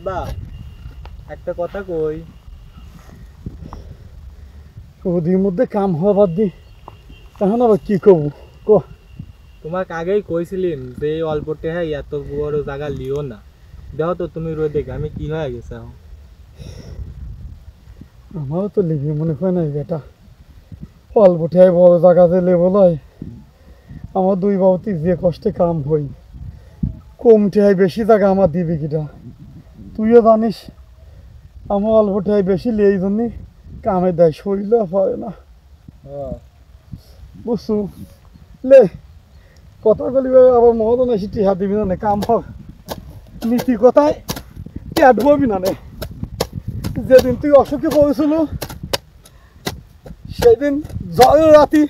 আব্বা একটা কথা কই, ওদির মধ্যে কাম হওয়া বাদ দি তখন আবার কি করবো ক। তোমাকে আগেই কইছিলাম যে এই অল্প টেহাই এত বড় জায়গা লিও না। দেখো তো তুমি রোদ দেখে আমি কি হয়ে গেছে এখন। আমারও তো লিবি মনে হয় নাই বেটা, অল্প ঠেয়াই বড় জায়গাতে লেবো নয়। আমার দুই বাবুতি যে কষ্টে কাম হই, কম ঠেয়াই বেশি জায়গা আমার দিবি কিটা। তুইও জানিস আমার অল্প ঠেয়াই বেশি লে, এই জন্যই কামে দেয়, শরীরও হয় না বুঝছু। লে কথা বলি আবার মহদন এসে টিহা দিবি না কাম হোক নীতি কথায় পেট ভরবি না নে। যেদিন তুই অসুখে পড়েছিল সেদিন জ্বরের রাতি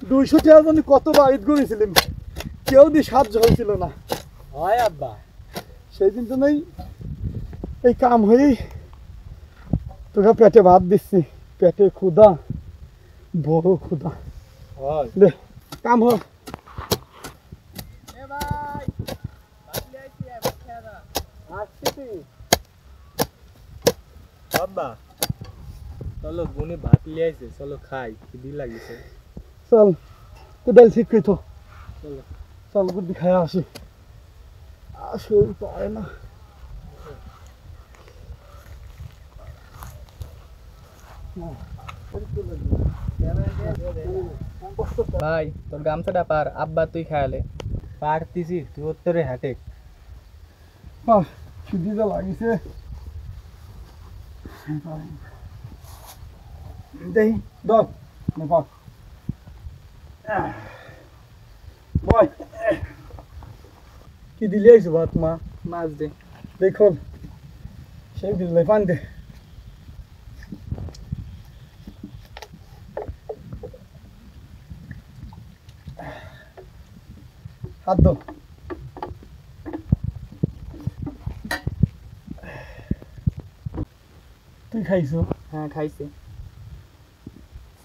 200 টাকা জন্য কত বাড়িত করেছিলাম, কেউ দি সাহায্য হয়েছিল না। হয় আব্বা, সেই দিন তো নেই এই কাম হয়েই তোকে পেটে ভাত দিচ্ছি, পেটে ক্ষুধা, বড় ক্ষুধা। হয় লে কাম হয়। আব্বা চলো গুনে ভাত লিয়ে আইছে, চলো খাই, খিদি লাগিছে। চল তো ডাল ঠিক করে তো, চলো চল গুড্ডি খায় আসি, আর শরীর পায় না। ভাই তোর গামছাটা পার, আব্বা তুই খায়ালে। পারতিছি তুই উত্তরে হাটে। খিদি যা লাগিছে দেই দর নেপাল বয় কি দিলে আইসো ভাত মা? মাছ দে। দেখুন সেই দিলে পান দে। হাত দো। তুই খাইছো? হ্যাঁ খাইছে।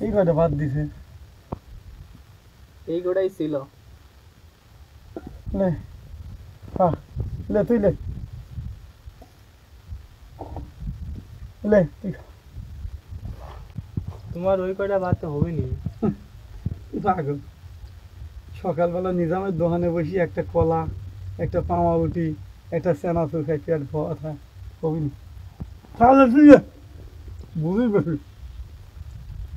এই কয়টা ভাত দিছে? এই গোটাই ছিল। লে হ্যাঁ লে তুই লে লে তুই খা। তোমার ওই কয়টা ভাত হবে নি? পাগল, সকালবেলা নিজামের দোকানে বসি একটা কলা, একটা পাউরুটি, একটা চানাচুর খাই, পেট ভরা থাকে, হবি না। তাহলে তুই বুঝি পারবি,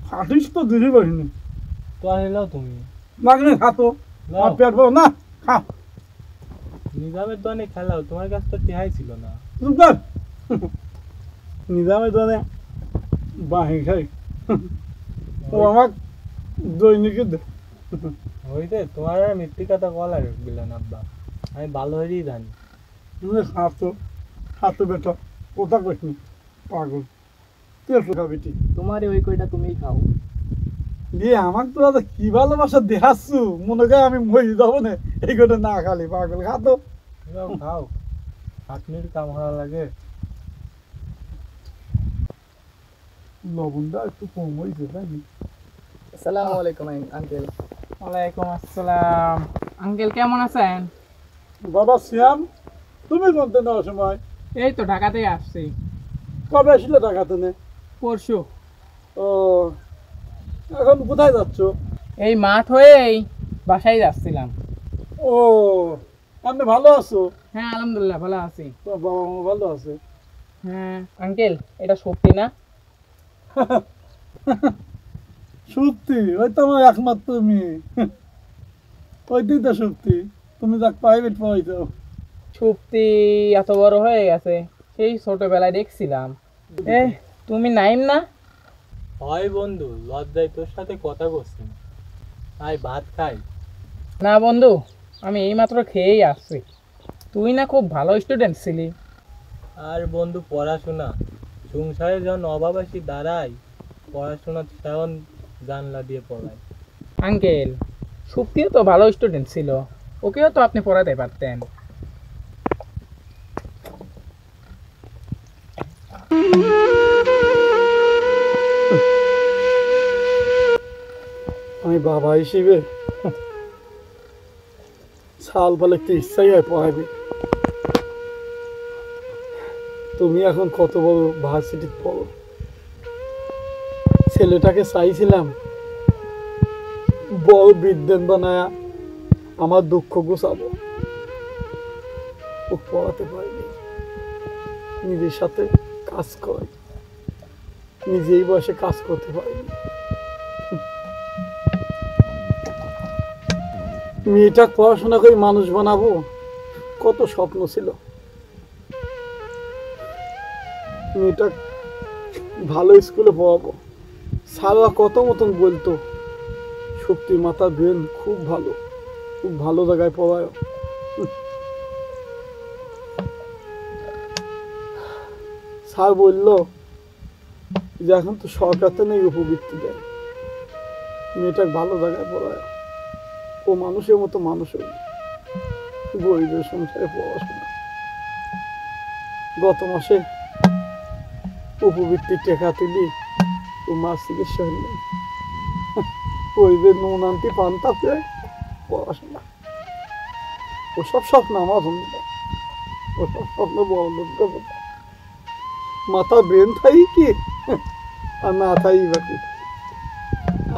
খাটিস তো দিতে পারি না। তো আসলেও তুমি মাগনে খাতো আর পেট ভরা না খা। নিজামের দোকানে খেলাও, তোমার কাছে তো টেহাই ছিল না। চুপ কর। নিজামের দোকানে বাহি খাই, ও আমার দৈনিকে দে। হইতে তোমার আর মিথ্যে কথা বলা গেলেন আব্বা, আমি ভালো হয়েই জানি। তুমি খাতো খাতো বেটা, কোথা কইনি পাগল, তুই খাবি ঠিক তোমার ওই কইটা তুমিই খাও। দিয়ে আমাকে তো দাদা কি ভালোবাসা দেখাচ্ছু, মনে করে আমি মরি যাবো না এই করে না খালি। পাগল খাতো খাও খাও, আপনির কাম ভালো লাগে। লবণটা একটু কম হয়েছে তাই না? আসসালামু আলাইকুম আঙ্কেল। ওয়ালাইকুম আসসালাম। আঙ্কেল কেমন আছেন? বাবা শ্যাম, তুমি কোনতে নেওয়ার সময়? এই তো ঢাকাতে আসছি কবে আসলে টাকাতে নে? পরশু। ও এখন কোথায় যাচ্ছ? এই মাঠ হয়েই বাসায় যাচ্ছিলাম। ও আপনি ভালো আছো? হ্যাঁ আলহামদুলিল্লাহ ভালো আছি। তোমার বাবা মা ভালো আছে? হ্যাঁ আঙ্কেল এটা সত্যি না? সত্যি, ওই তো আমার একমাত্র মেয়ে, ওইটাই তো সত্যি। তুমি যাক প্রাইভেট পড়াইছো। সত্যি এত বড় হয়ে গেছে, সেই ছোটবেলায় দেখছিলাম। এ তুমি নাইম না? হয় বন্ধু, লজ্জায় তোর সাথে কথা বলছি না, আয় ভাত খাই। না বন্ধু, আমি এইমাত্র খেয়েই আসছি। তুই না খুব ভালো স্টুডেন্ট ছিলি। আর বন্ধু পড়াশোনা, সংসারে যখন অভাব আসি দাঁড়াই, পড়াশোনা তখন জানলা দিয়ে পড়াই। আঙ্কেল সুপ্তিও তো ভালো স্টুডেন্ট ছিল, ওকেও তো আপনি পড়াতে পারতেন। আমি বাবা হিসেবে ছাল বলে একটু ইচ্ছাই হয় পড়াবি। তুমি এখন কত বড় ভার্সিটি পড়ো। ছেলেটাকে চাইছিলাম বড় বিদ্যান বানায়া আমার দুঃখ গুছাবো, ও পড়াতে পারিনি। নিজের সাথে কাজ করে, নিজেই বসে কাজ করতে পারিনি। মেয়েটা পড়াশোনা করে মানুষ বানাবো, কত স্বপ্ন ছিল। মেয়েটা ভালো স্কুলে পড়াবো, সারা কত মতন বলতো শক্তির মাথার ব্রেন খুব ভালো, খুব ভালো জায়গায় পড়ায়। স্যার বলল যে এখন তো সরকার তো নেই উপবৃত্তি দেয়, মেয়েটা ভালো জায়গায় পড়ায়, ও মানুষের মতো মানুষ হইল, গরিবের সংসারে পড়াশোনা। গত মাসে উপবৃত্তির টাকা তুলি ও মার চিকিৎসা হইল, গরিবের নুন আনতে পান্তা পেয়ে পড়াশোনা। ওসব স্বপ্ন আমার হল, ওসব স্বপ্ন বড় লোকটা মাথা ব্রেন থাই কি আর না থাই বাকি।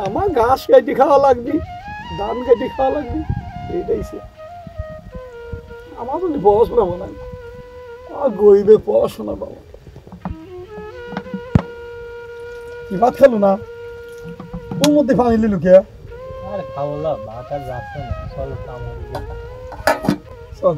আমার ঘাস কেটে খাওয়া লাগবে, ধান কেটে খাওয়া লাগবে, এইটাই সে। আমার জন্য পড়াশোনা বানায় না, আর গরিবের পড়াশোনা বাবা। কি ভাত খেলো না? ওর মধ্যে পানি লিলু কে? আর খাওয়ালো ভাত আর যাচ্ছে না, চল কাম চল।